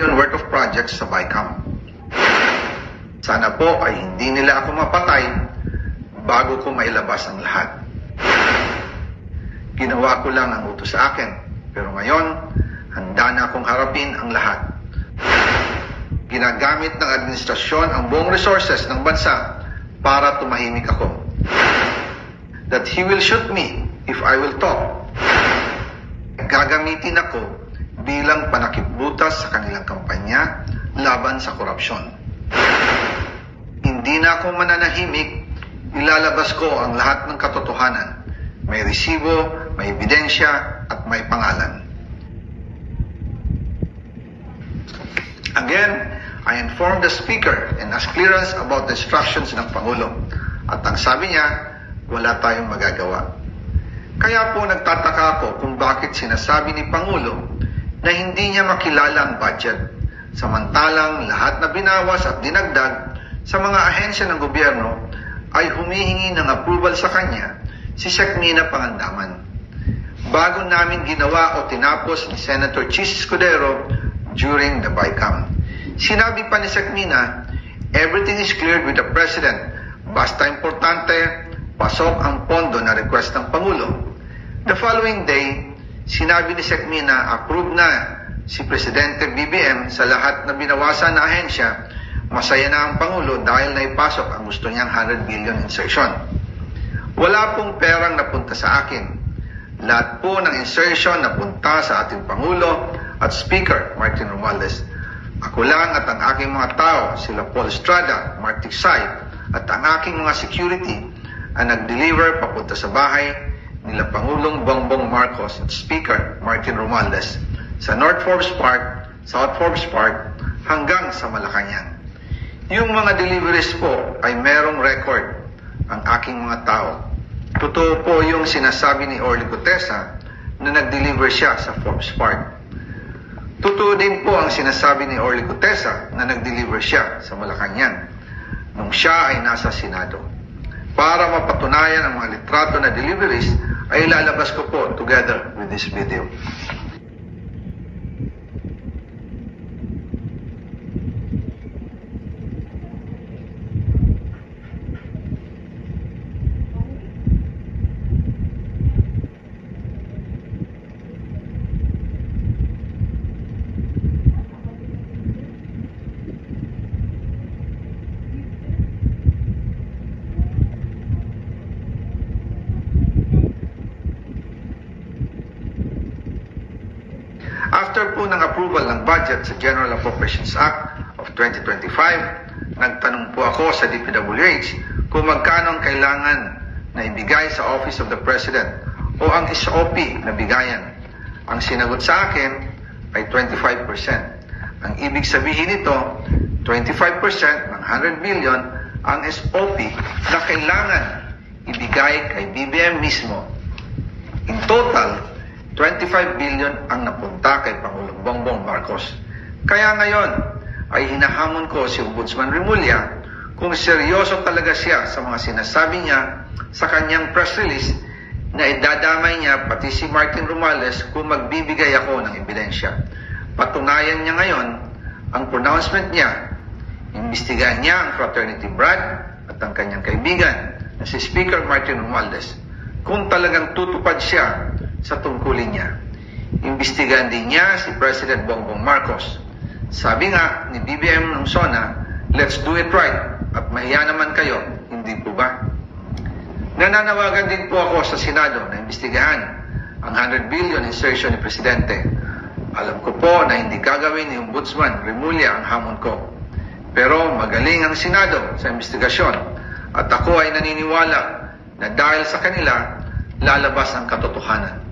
worth of projects sa BICAM. Sana po ay hindi nila ako mapatay bago ko mailabas ang lahat. Ginawa ko lang ang utos sa akin, pero ngayon, handa na akong harapin ang lahat. Ginagamit ng administrasyon ang buong resources ng bansa para tumahimik ako. That he will shoot me if I will talk. Gagamitin ako bilang panakipbutas sa kanilang kampanya laban sa korupsyon. Hindi na ako mananahimik, ilalabas ko ang lahat ng katotohanan. May resibo, may ebidensya, at may pangalan. Again, I informed the Speaker and asked clearance about the instructions ng Pangulo. At ang sabi niya, wala tayong magagawa. Kaya po nagtataka ako kung bakit sinasabi ni Pangulo na hindi niya makilala ang budget, samantalang lahat na binawas at dinagdag sa mga ahensya ng gobyerno ay humihingi ng approval sa kanya si Sekmina Pangandaman. Bago namin ginawa o tinapos ni Senator Chis Escudero during the BICAM. Sinabi pa ni Sekmina, everything is cleared with the President. Basta importante, pasok ang pondo na request ng Pangulo. The following day, sinabi ni Sekmina, approve na si Presidente BBM sa lahat na binawasan na ahensya. Masaya na ang Pangulo dahil naipasok ang gusto niyang 100 billion insertion. Wala pong perang napunta sa akin. Lahat po ng insertion napunta sa ating Pangulo at Speaker Martin Romualdez. Ako lang at ang aking mga tao, sila Paul Estrada, Mark Tiksay, at ang aking mga security ang nag-deliver papunta sa bahay nila Pangulong Bongbong Marcos at Speaker Martin Romualdez sa North Forbes Park, South Forbes Park, hanggang sa Malacanang. Yung mga deliveries po ay merong record ang aking mga tao. Totoo po yung sinasabi ni Orly Gutesa na nag-deliver siya sa Forbes Park. Totoo din po ang sinasabi ni Orly Gutesa na nag-deliver siya sa Malacanang nung siya ay nasa Senado. Para mapatunayan ang mga litrato na deliveries ay lalabas ko po together with this video. After po ng approval ng budget sa General Appropriations Act of 2025, nagtanong po ako sa DPWH kung magkano ang kailangan na ibigay sa Office of the President o ang SOP na bigayan. Ang sinagot sa akin ay 25%. Ang ibig sabihin nito, 25% ng 100 billion ang SOP na kailangan ibigay kay BBM mismo. In total, 25 billion ang napunta kay Pangulong Bongbong Marcos. Kaya ngayon ay hinahamon ko si Ombudsman Remulla kung seryoso talaga siya sa mga sinasabi niya sa kanyang press release na idadamay niya pati si Martin Romualdez kung magbibigay ako ng ebidensya. Patunayan niya ngayon ang pronouncement niya. Imbestigahan niya ang fraternity Brad at ang kanyang kaibigan na si Speaker Martin Romualdez kung talagang tutupad siya sa tungkulin niya. Imbestigahan din niya si President Bongbong Marcos. Sabi nga ni BBM ng SONA, let's do it right at mahiya naman kayo, hindi po ba? Nananawagan din po ako sa Senado na imbestigahan ang 100 billion insertion ni Presidente. Alam ko po na hindi gagawin ni Ombudsman Remulla ang hamon ko. Pero magaling ang Senado sa imbestigasyon at ako ay naniniwala na dahil sa kanila, lalabas ang katotohanan.